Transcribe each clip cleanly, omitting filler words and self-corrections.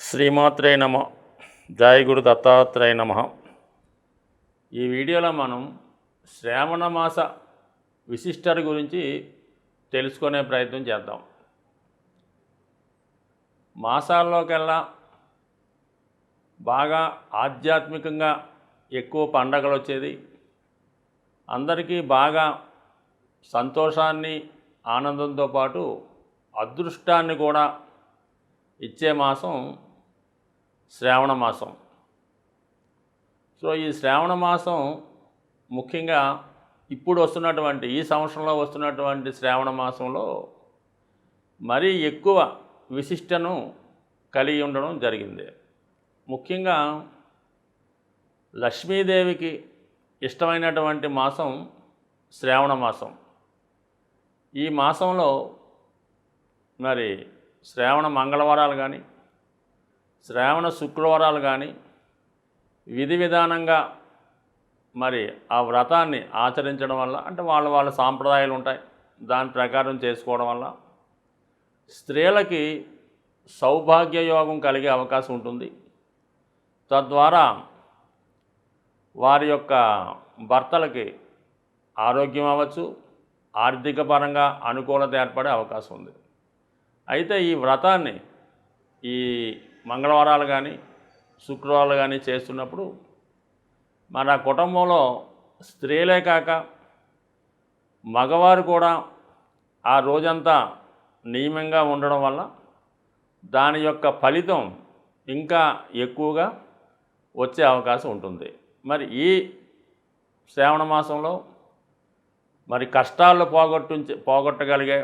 శ్రీమాత్రే నమ. జయ గురు దత్తాత్రేయ నమ. ఈ వీడియోలో మనం శ్రావణ మాస విశిష్టత గురించి తెలుసుకునే ప్రయత్నం చేద్దాం. మాసాల్లోకెల్లా బాగా ఆధ్యాత్మికంగా ఎక్కువ పండగలు వచ్చేది, అందరికీ బాగా సంతోషాన్ని ఆనందంతో పాటు అదృష్టాన్ని కూడా ఇచ్చే మాసం శ్రావణ మాసం. సో ఈ శ్రావణ మాసం ముఖ్యంగా ఇప్పుడు వస్తున్నటువంటి ఈ సంవత్సరంలో వస్తున్నటువంటి శ్రావణ మాసంలో మరీ ఎక్కువ విశిష్టను కలిగి ఉండడం జరిగింది. ముఖ్యంగా లక్ష్మీదేవికి ఇష్టమైనటువంటి మాసం శ్రావణ మాసం. ఈ మాసంలో మరి శ్రావణ మంగళవారాలు కానీ శ్రావణ శుక్రవారాలు కానీ విధి విధానంగా మరి ఆ వ్రతాన్ని ఆచరించడం వల్ల, అంటే వాళ్ళ సాంప్రదాయాలు ఉంటాయి, దాని ప్రకారం చేసుకోవడం వల్ల స్త్రీలకి సౌభాగ్య యోగం కలిగే అవకాశం ఉంటుంది. తద్వారా వారి యొక్క భర్తలకి ఆరోగ్యం అవ్వచ్చు, ఆర్థిక పరంగా అనుకూలత ఏర్పడే అవకాశం ఉంది. అయితే ఈ వ్రతాన్ని ఈ మంగళవారాలు కానీ శుక్రవారాలు కానీ చేస్తున్నప్పుడు మన కుటుంబంలో స్త్రీలే కాక మగవారు కూడా ఆ రోజంతా నియమంగా ఉండడం వల్ల దాని యొక్క ఫలితం ఇంకా ఎక్కువగా వచ్చే అవకాశం ఉంటుంది. మరి ఈ శ్రావణ మాసంలో మరి కష్టాలు పోగొట్టగలిగే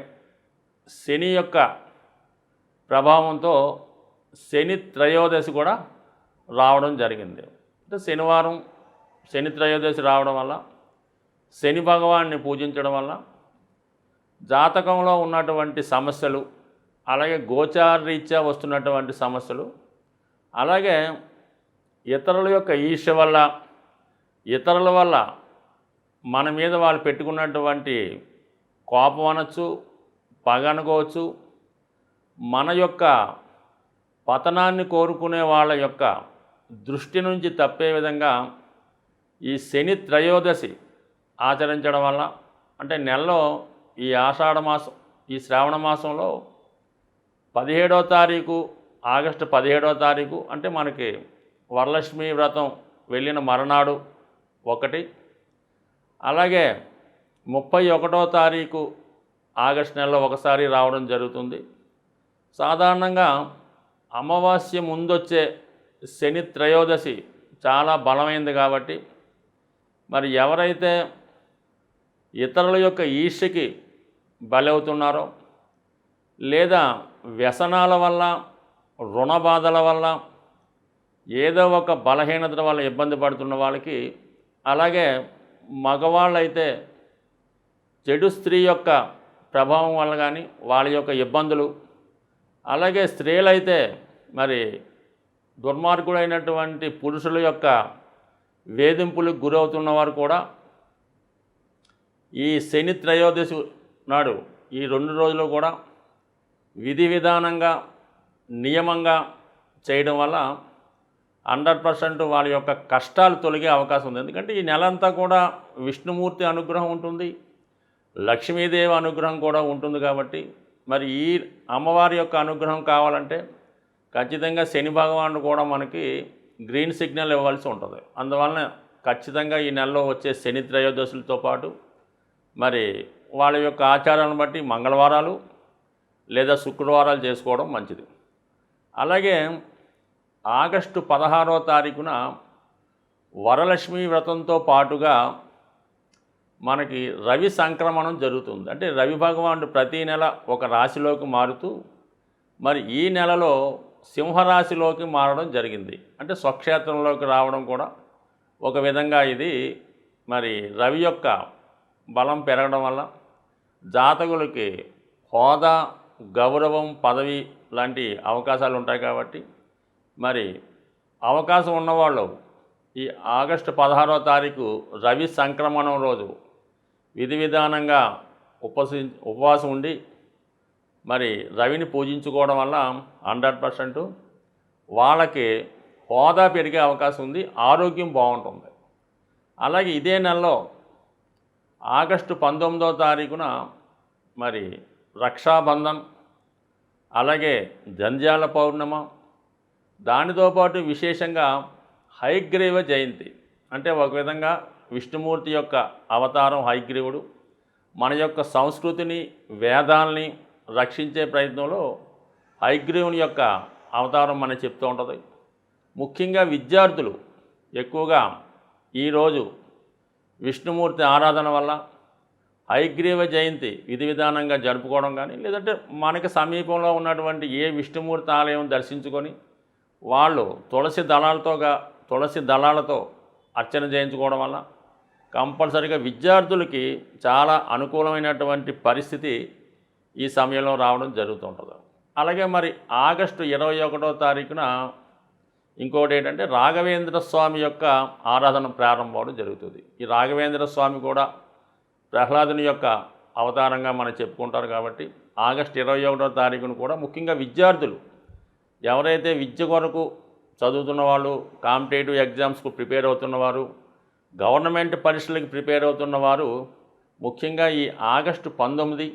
శని యొక్క ప్రభావంతో శని త్రయోదశి కూడా రావడం జరిగింది. అంటే శనివారం శని త్రయోదశి రావడం వల్ల శని భగవాన్ని పూజించడం వల్ల జాతకంలో ఉన్నటువంటి సమస్యలు, అలాగే గోచార రీత్యా వస్తున్నటువంటి సమస్యలు, అలాగే ఇతరుల యొక్క ఈర్ష్య వల్ల, ఇతరుల వల్ల మన మీద వాళ్ళు పెట్టుకున్నటువంటి కోపం అనొచ్చు, పగ అనుకోవచ్చు, మన యొక్క పతనాన్ని కోరుకునే వాళ్ళ యొక్క దృష్టి నుంచి తప్పే విధంగా ఈ శని త్రయోదశి ఆచరించడం వల్ల, అంటే నెలలో ఈ ఆషాఢ మాసం ఈ శ్రావణ మాసంలో 17వ తారీఖు ఆగస్టు 17వ తారీఖు అంటే మనకి వరలక్ష్మి వ్రతం వెళ్ళిన మరునాడు ఒకటి, అలాగే 31వ తారీఖు ఆగస్టు నెలలో ఒకసారి రావడం జరుగుతుంది. సాధారణంగా అమావాస్య ముందొచ్చే శని త్రయోదశి చాలా బలమైంది కాబట్టి మరి ఎవరైతే ఇతరుల యొక్క ఈర్ష్యకి బలవుతున్నారో, లేదా వ్యసనాల వల్ల, రుణ బాధల వల్ల, ఏదో ఒక బలహీనత వల్ల ఇబ్బంది పడుతున్న వాళ్ళకి, అలాగే మగవాళ్ళైతే చెడు స్త్రీ యొక్క ప్రభావం వల్ల కానీ వాళ్ళ యొక్క ఇబ్బందులు, అలాగే స్త్రీలైతే మరి దుర్మార్గుడైనటువంటి పురుషుల యొక్క వేధింపులకు గురవుతున్న వారు కూడా ఈ శని త్రయోదశి నాడు ఈ 2 రోజులు కూడా విధి విధానంగా నియమంగా చేయడం వల్ల 100% వాళ్ళ యొక్క కష్టాలు తొలగే అవకాశం ఉంది. ఎందుకంటే ఈ నెలంతా కూడా విష్ణుమూర్తి అనుగ్రహం ఉంటుంది, లక్ష్మీదేవి అనుగ్రహం కూడా ఉంటుంది. కాబట్టి మరి ఈ అమ్మవారి యొక్క అనుగ్రహం కావాలంటే ఖచ్చితంగా శని భగవానుడు కూడా మనకి గ్రీన్ సిగ్నల్ ఇవ్వాల్సి ఉంటుంది. అందువలన ఖచ్చితంగా ఈ నెలలో వచ్చే శని త్రయోదశులతో పాటు మరి వాళ్ళ యొక్క ఆచారాలను బట్టి మంగళవారాలు లేదా శుక్రవారాలు చేసుకోవడం మంచిది. అలాగే ఆగస్టు 16వ తారీఖున వరలక్ష్మి వ్రతంతో పాటుగా మనకి రవి సంక్రమణం జరుగుతుంది. అంటే రవి భగవానుడు ప్రతీ నెల ఒక రాశిలోకి మారుతూ మరి ఈ నెలలో సింహరాశిలోకి మారడం జరిగింది. అంటే స్వక్షేత్రంలోకి రావడం కూడా ఒక విధంగా ఇది మరి రవి యొక్క బలం పెరగడం వల్ల జాతకులకి హోదా, గౌరవం, పదవి లాంటి అవకాశాలు ఉంటాయి. కాబట్టి మరి అవకాశం ఉన్నవాళ్ళు ఈ ఆగస్టు 16వ తారీఖు రవి సంక్రమణం రోజు విధి విధానంగా ఉపవాసం ఉండి మరి రవిని పూజించుకోవడం వల్ల 100% వాళ్ళకి హోదా పెరిగే అవకాశం ఉంది, ఆరోగ్యం బాగుంటుంది. అలాగే ఇదే నెలలో ఆగస్టు 19వ తారీఖున మరి రక్షాబంధన్, అలాగే జంధ్యాల పౌర్ణమ, దానితో పాటు విశేషంగా హయగ్రీవ జయంతి. అంటే ఒక విధంగా విష్ణుమూర్తి యొక్క అవతారం హయగ్రీవుడు మన యొక్క సంస్కృతిని, వేదాల్ని రక్షించే ప్రయత్నంలో హయగ్రీవుని యొక్క అవతారం మనకి చెప్తూ ఉంటుంది. ముఖ్యంగా విద్యార్థులు ఎక్కువగా ఈరోజు విష్ణుమూర్తి ఆరాధన వల్ల హయగ్రీవ జయంతి విధి విధానంగా జరుపుకోవడం కానీ, లేదంటే మనకి సమీపంలో ఉన్నటువంటి ఏ విష్ణుమూర్తి ఆలయం దర్శించుకొని వాళ్ళు తులసి దళాలతో అర్చన చేయించుకోవడం వల్ల కంపల్సరీగా విద్యార్థులకి చాలా అనుకూలమైనటువంటి పరిస్థితి ఈ సమయంలో రావడం జరుగుతుంటుంది. అలాగే మరి ఆగస్టు 21వ తారీఖున ఇంకోటి ఏంటంటే రాఘవేంద్ర స్వామి యొక్క ఆరాధన ప్రారంభం జరుగుతుంది. ఈ రాఘవేంద్ర స్వామి కూడా ప్రహ్లాదుని యొక్క అవతారంగా మనం చెప్పుకుంటారు కాబట్టి ఆగస్టు 21వ తారీఖున కూడా ముఖ్యంగా విద్యార్థులు ఎవరైతే విద్య కొరకు చదువుతున్న వాళ్ళు, కాంపిటేటివ్ ఎగ్జామ్స్కు ప్రిపేర్ అవుతున్నవారు, గవర్నమెంట్ పరీక్షలకు ప్రిపేర్ అవుతున్నవారు ముఖ్యంగా ఈ ఆగస్టు 19,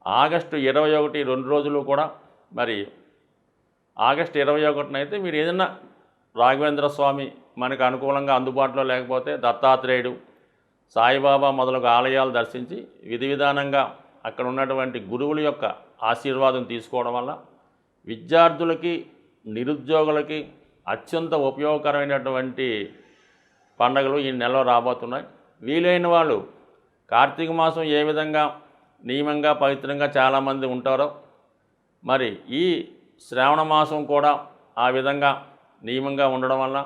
ఆగస్టు 21 2 రోజులు కూడా మరి ఆగస్టు 21న అయితే మీరు ఏదైనా రాఘవేంద్ర స్వామి మనకు అనుకూలంగా అందుబాటులో లేకపోతే దత్తాత్రేయుడు, సాయిబాబా మొదలగు ఆలయాలు దర్శించి విధి విధానంగా అక్కడ ఉన్నటువంటి గురువుల యొక్క ఆశీర్వాదం తీసుకోవడం వల్ల విద్యార్థులకి, నిరుద్యోగులకి అత్యంత ఉపయోగకరమైనటువంటి పండుగలు ఈ నెలలో రాబోతున్నాయి. వీలైన వాళ్ళు కార్తీక మాసం ఏ విధంగా నియమంగా పవిత్రంగా చాలామంది ఉంటారో మరి ఈ శ్రావణ మాసం కూడా ఆ విధంగా నియమంగా ఉండడం వల్ల,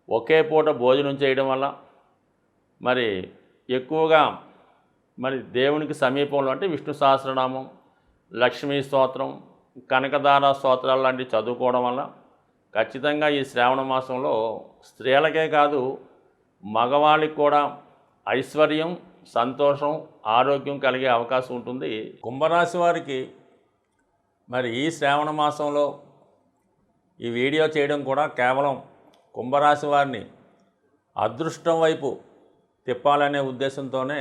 ఒకే పూట భోజనం చేయడం వల్ల మరి ఎక్కువగా మరి దేవునికి సమీపంలో అంటే విష్ణు సహస్రనామం, లక్ష్మీ స్తోత్రం, కనకదార స్తోత్రాలు లాంటివి చదువుకోవడం వల్ల ఖచ్చితంగా ఈ శ్రావణ మాసంలో స్త్రీలకే కాదు మగవాళ్ళకి కూడా ఐశ్వర్యం, సంతోషం, ఆరోగ్యం కలిగే అవకాశం ఉంటుంది. కుంభరాశి వారికి మరి ఈ శ్రావణ మాసంలో ఈ వీడియో చేయడం కూడా కేవలం కుంభరాశి వారిని అదృష్టం వైపు తిప్పాలనే ఉద్దేశంతోనే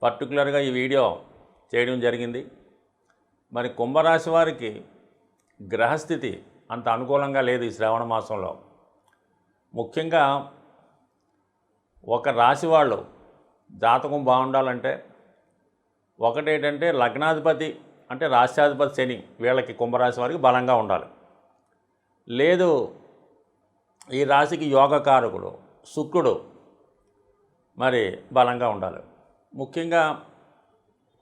పర్టికులర్గా ఈ వీడియో చేయడం జరిగింది. మరి కుంభరాశి వారికి గ్రహస్థితి అంత అనుకూలంగా లేదు ఈ శ్రావణ మాసంలో. ముఖ్యంగా ఒక రాశి వాళ్ళు జాతకం బాగుండాలంటే ఒకటేంటంటే లగ్నాధిపతి అంటే రాష్ట్రాధిపతి శని వీళ్ళకి కుంభరాశి వారికి బలంగా ఉండాలి. లేదు ఈ రాశికి యోగకారకుడు శుక్రుడు మరి బలంగా ఉండాలి. ముఖ్యంగా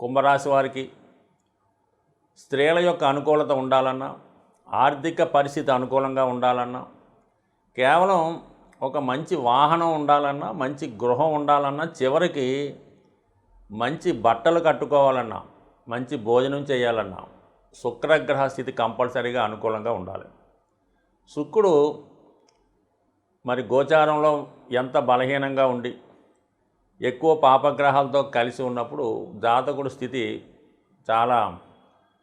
కుంభరాశి వారికి స్త్రీల యొక్క అనుకూలత ఉండాలన్నా, ఆర్థిక పరిస్థితి అనుకూలంగా ఉండాలన్నా, కేవలం ఒక మంచి వాహనం ఉండాలన్నా, మంచి గృహం ఉండాలన్నా, చివరికి మంచి బట్టలు కట్టుకోవాలన్నా, మంచి భోజనం చేయాలన్నా శుక్రగ్రహ స్థితి కంపల్సరీగా అనుకూలంగా ఉండాలి. శుక్రుడు మరి గోచారంలో ఎంత బలహీనంగా ఉండి ఎక్కువ పాపగ్రహాలతో కలిసి ఉన్నప్పుడు జాతకుడు స్థితి చాలా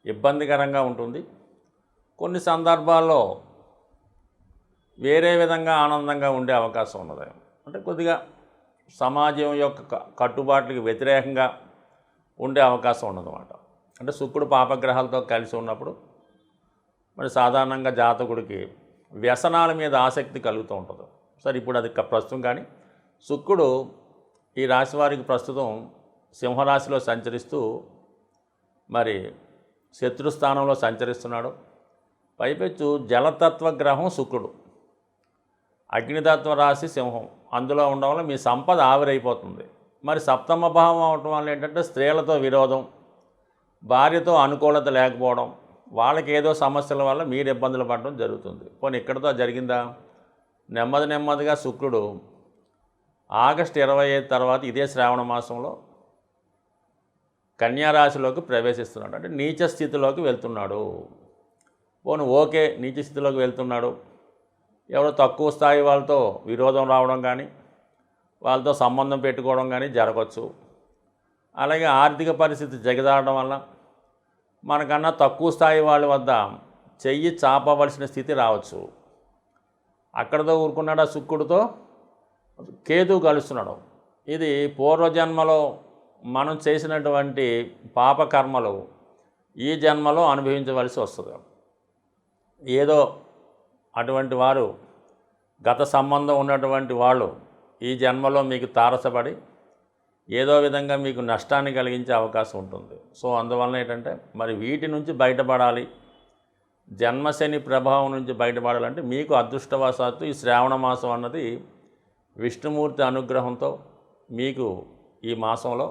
ఇబ్బందికరంగా ఉంటుంది. కొన్ని సందర్భాల్లో వేరే విధంగా ఆనందంగా ఉండే అవకాశం ఉన్నది. అంటే కొద్దిగా సమాజం యొక్క కట్టుబాట్లకి వ్యతిరేకంగా ఉండే అవకాశం ఉన్నదన్నమాట. అంటే శుక్రుడు పాపగ్రహాలతో కలిసి ఉన్నప్పుడు మరి సాధారణంగా జాతకుడికి వ్యసనాల మీద ఆసక్తి కలుగుతూ ఉంటుంది. సరే ఇప్పుడు అది ప్రస్తుతం కానీ శుక్రుడు ఈ రాశి వారికి ప్రస్తుతం సింహరాశిలో సంచరిస్తూ మరి శత్రుస్థానంలో సంచరిస్తున్నాడు. పైపెచ్చు జలతత్వ గ్రహం శుక్రుడు, అగ్నితత్వ రాశి సింహం, అందులో ఉండడం వల్ల మీ సంపద ఆవిరైపోతుంది. మరి సప్తమ భావం అవటం వల్ల ఏంటంటే స్త్రీలతో విరోధం, భార్యతో అనుకూలత లేకపోవడం, వాళ్ళకి ఏదో సమస్యల వల్ల మీరు ఇబ్బందులు పడడం జరుగుతుంది. పోనీ ఇక్కడితో జరిగిందా? నెమ్మదిగా శుక్రుడు ఆగస్టు 25 తర్వాత ఇదే శ్రావణ మాసంలో కన్యారాశిలోకి ప్రవేశిస్తున్నాడు. అంటే నీచ స్థితిలోకి వెళ్తున్నాడు. పోను ఓకే, నీచ స్థితిలోకి వెళ్తున్నాడు. ఎవరో తక్కువ స్థాయి వాళ్ళతో విరోధం రావడం కానీ, వాళ్ళతో సంబంధం పెట్టుకోవడం కానీ జరగవచ్చు. అలాగే ఆర్థిక పరిస్థితి జగదాడడం వల్ల మనకన్నా తక్కువ స్థాయి వాళ్ళ వద్ద చెయ్యి చాపవలసిన స్థితి రావచ్చు. అక్కడితో ఊరుకున్నాడు, ఆ శుక్రుడితో కేతువు కలుస్తున్నాడు. ఇది పూర్వజన్మలో మనం చేసినటువంటి పాపకర్మలు ఈ జన్మలో అనుభవించవలసి వస్తుంది. ఏదో అటువంటి వారు గత సంబంధం ఉన్నటువంటి వాళ్ళు ఈ జన్మలో మీకు తారసపడి ఏదో విధంగా మీకు నష్టాన్ని కలిగించే అవకాశం ఉంటుంది. సో అందువలన ఏంటంటే మరి వీటి నుంచి బయటపడాలి, జన్మశని ప్రభావం నుంచి బయటపడాలంటే మీకు అదృష్టవశాత్తు ఈ శ్రావణ మాసం అన్నది విష్ణుమూర్తి అనుగ్రహంతో మీకు ఈ మాసంలో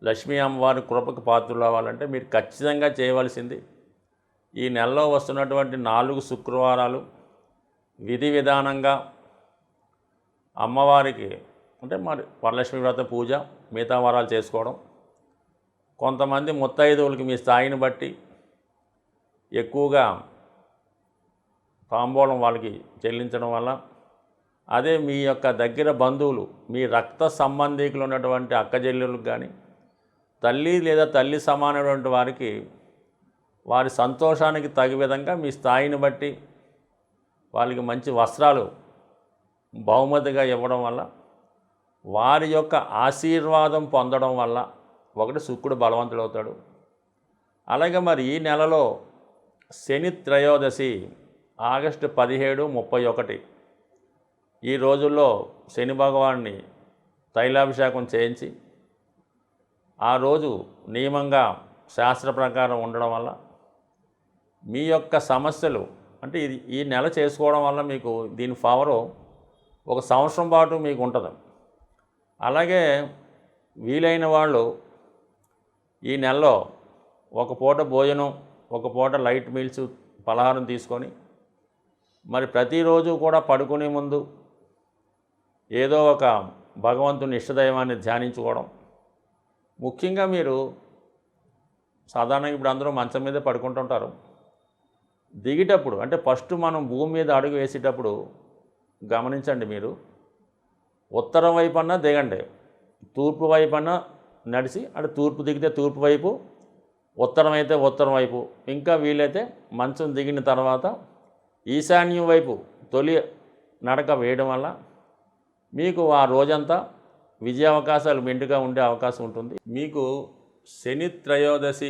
లక్ష్మీ అమ్మవారి కృపకు పాత్రలు అవ్వాలంటే మీరు ఖచ్చితంగా చేయవలసింది ఈ నెలలో వస్తున్నటువంటి 4 శుక్రవారాలు విధి విధానంగా అమ్మవారికి అంటే మరి వరలక్ష్మి వ్రత పూజ మిగతా వారాలు చేసుకోవడం. కొంతమంది ముత్తైదువులకి మీ స్థాయిని బట్టి ఎక్కువగా తాంబూలం వాళ్ళకి చెల్లించడం వల్ల, అదే మీ యొక్క దగ్గర బంధువులు మీ రక్త సంబంధీకులు ఉన్నటువంటి అక్కచెల్లెళ్ళకి కానీ తల్లి లేదా తల్లి సమానమైనటువంటి వారికి వారి సంతోషానికి తగు విధంగా మీ స్థాయిని బట్టి వాళ్ళకి మంచి వస్త్రాలు బహుమతిగా ఇవ్వడం వల్ల, వారి యొక్క ఆశీర్వాదం పొందడం వల్ల ఒకటి శుక్రుడు బలవంతుడవుతాడు. అలాగే మరి ఈ నెలలో శని త్రయోదశి ఆగస్టు 17, 31 ఈ రోజుల్లో శని భగవాన్ని తైలాభిషేకం చేయించి ఆ రోజు నియమంగా శాస్త్ర ప్రకారం ఉండడం వల్ల మీ యొక్క సమస్యలు అంటే ఇది ఈ నెల చేసుకోవడం వల్ల మీకు దీని పవరు 1 సంవత్సరం పాటు మీకు ఉంటుంది. అలాగే వీలైన వాళ్ళు ఈ నెలలో 1 పూట భోజనం, 1 పూట లైట్ మీల్స్ పలహారం తీసుకొని మరి ప్రతిరోజు కూడా పడుకునే ముందు ఏదో ఒక భగవంతుని ఇష్టదైవాన్ని ధ్యానించుకోవడం. ముఖ్యంగా మీరు సాధారణంగా ఇప్పుడు అందరూ మంచం మీదే పడుకుంటుంటారు. దిగేటప్పుడు అంటే ఫస్ట్ మనం భూమి మీద అడుగు వేసేటప్పుడు గమనించండి, మీరు ఉత్తరం వైపన్నా దిగండి, తూర్పు వైపన్నా నడిచి అటు తూర్పు దిగితే తూర్పు వైపు, ఉత్తరం అయితే ఉత్తరం వైపు, ఇంకా వీలైతే మంచం దిగిన తర్వాత ఈశాన్యం వైపు తొలి నడక వేయడం వల్ల మీకు ఆ రోజంతా విజయావకాశాలు మెండుగా ఉండే అవకాశం ఉంటుంది. మీకు శని త్రయోదశి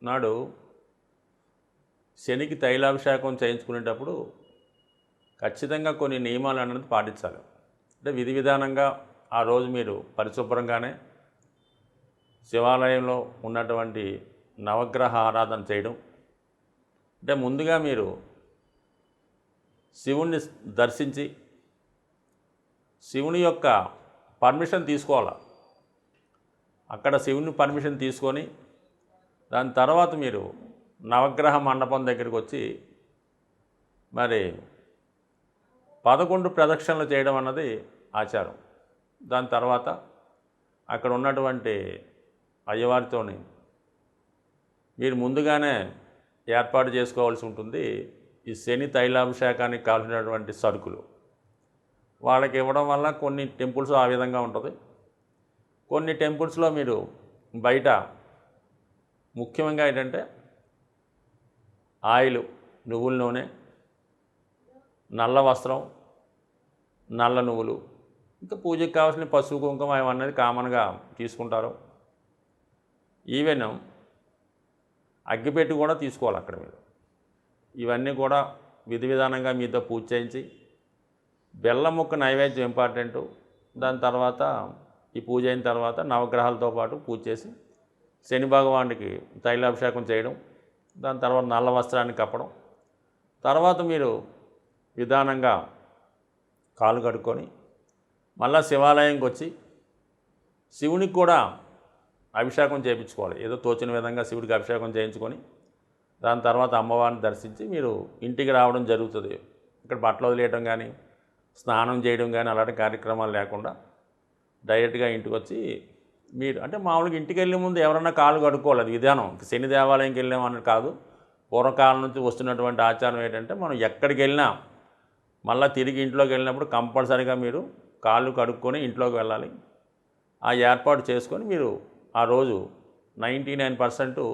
నాడు శనికి తైలాభిషేకం చేయించుకునేటప్పుడు ఖచ్చితంగా కొన్ని నియమాలు అనేది పాటించాలి. అంటే విధి విధానంగా ఆ రోజు మీరు పరిశుభ్రంగానే శివాలయంలో ఉన్నటువంటి నవగ్రహ ఆరాధన చేయడం. అంటే ముందుగా మీరు శివుణ్ణి దర్శించి శివుని యొక్క పర్మిషన్ తీసుకోవాలి. అక్కడ శివుని పర్మిషన్ తీసుకొని దాని తర్వాత మీరు నవగ్రహ మండపం దగ్గరికి వచ్చి మరి 11 ప్రదక్షిణలు చేయడం అన్నది ఆచారం. దాని తర్వాత అక్కడ ఉన్నటువంటి అయ్యవారితోని మీరు ముందుగానే ఏర్పాటు చేసుకోవాల్సి ఉంటుంది. ఈ శని తైలాభిషేకానికి కావాల్సినటువంటి సరుకులు వాళ్ళకి ఇవ్వడం వల్ల కొన్ని టెంపుల్స్ ఆ విధంగా ఉంటుంది. కొన్ని టెంపుల్స్లో మీరు బయట ముఖ్యంగా ఏంటంటే ఆయిల్, నువ్వుల నూనె, నల్ల వస్త్రం, నల్ల నువ్వులు, ఇంకా పూజకి కావాల్సిన పసుపు కుంకుమ ఇవన్నది కామన్గా తీసుకుంటారు. ఈవెన్ అగ్గిపెట్టి కూడా తీసుకోవాలి అక్కడ మీరు. ఇవన్నీ కూడా విధి విధానంగా మీతో పూజ చేయించి బెల్లం ముక్క నైవేద్యం ఇంపార్టెంటు. దాని తర్వాత ఈ పూజ అయిన తర్వాత నవగ్రహాలతో పాటు పూజ చేసి శని భగవానుడికి తైలాభిషేకం చేయడం, దాని తర్వాత నల్ల వస్త్రాన్ని కప్పడం, తర్వాత మీరు విధానంగా కాలు కడుక్కొని మళ్ళీ శివాలయంకి వచ్చి శివునికి కూడా అభిషేకం చేయించుకోవాలి. ఏదో తోచిన విధంగా శివుడికి అభిషేకం చేయించుకొని దాని తర్వాత అమ్మవారిని దర్శించి మీరు ఇంటికి రావడం జరుగుతుంది. ఇక్కడ బట్టలు వదిలేయడం కానీ స్నానం చేయడం కానీ అలాంటి కార్యక్రమాలు లేకుండా డైరెక్ట్గా ఇంటికి వచ్చి మీరు అంటే మామూలుగా ఇంటికి వెళ్ళే ముందు ఎవరన్నా కాలు కడుక్కోవాలి. అది విధానం. శని దేవాలయంకి వెళ్ళామన్నది కాదు. పూర్వకాలం నుంచి వస్తున్నటువంటి ఆచారం ఏంటంటే మనం ఎక్కడికి వెళ్ళినా మళ్ళీ తిరిగి ఇంట్లోకి వెళ్ళినప్పుడు కంపల్సరీగా మీరు కాళ్ళు కడుక్కొని ఇంట్లోకి వెళ్ళాలి. ఆ ఏర్పాటు చేసుకొని మీరు ఆ రోజు 99%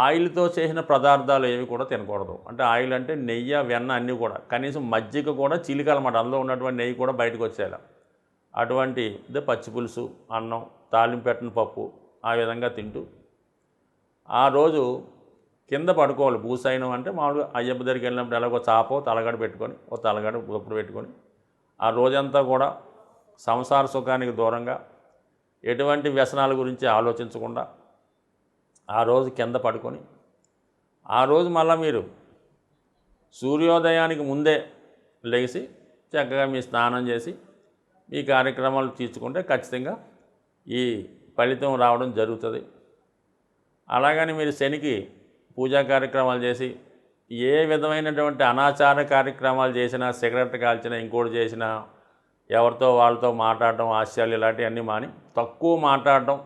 ఆయిల్తో చేసిన పదార్థాలు ఏవి కూడా తినకూడదు. అంటే ఆయిల్ అంటే నెయ్యి, వెన్న అన్నీ కూడా. కనీసం మజ్జిగ కూడా చిలికాలన్నమాట. అందులో ఉన్నటువంటి నెయ్యి కూడా బయటకు వచ్చేయాలి. అటువంటి పచ్చి పులుసు, అన్నం, తాలింపు పెట్టిన పప్పు ఆ విధంగా తింటూ ఆ రోజు కింద పడుకోవాలి. భూసైనం అంటే మామూలుగా అయ్యప్ప దగ్గరికి వెళ్ళినప్పుడు ఎలాగో చాపో తలగడ పెట్టుకొని ఓ తలగడ గొప్పుడు పెట్టుకొని ఆ రోజంతా కూడా సంసార సుఖానికి దూరంగా ఎటువంటి వ్యసనాల గురించి ఆలోచించకుండా ఆ రోజు కింద పడుకొని ఆ రోజు మళ్ళీ మీరు సూర్యోదయానికి ముందే లేచి చక్కగా మీ స్నానం చేసి మీ కార్యక్రమాలు తీర్చుకుంటే ఖచ్చితంగా ఈ ఫలితం రావడం జరుగుతుంది. అలాగని మీరు శనికి పూజా కార్యక్రమాలు చేసి ఏ విధమైనటువంటి అనాచార కార్యక్రమాలు చేసినా, సిగరెట్ కాల్చినా, ఇంకోటి చేసినా, ఎవరితో వాళ్ళతో మాట్లాడటం, హాస్యాలు ఇలాంటివన్నీ మాని తక్కువ మాట్లాడటం,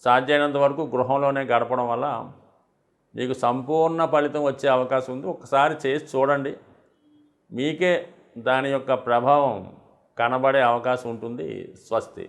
సాధ్యమైనంత వరకు గృహంలోనే గడపడం వల్ల మీకు సంపూర్ణ ఫలితం వచ్చే అవకాశం ఉంది. ఒకసారి చేసి చూడండి, మీకే దాని యొక్క ప్రభావం కనబడే అవకాశం ఉంటుంది. స్వస్తి.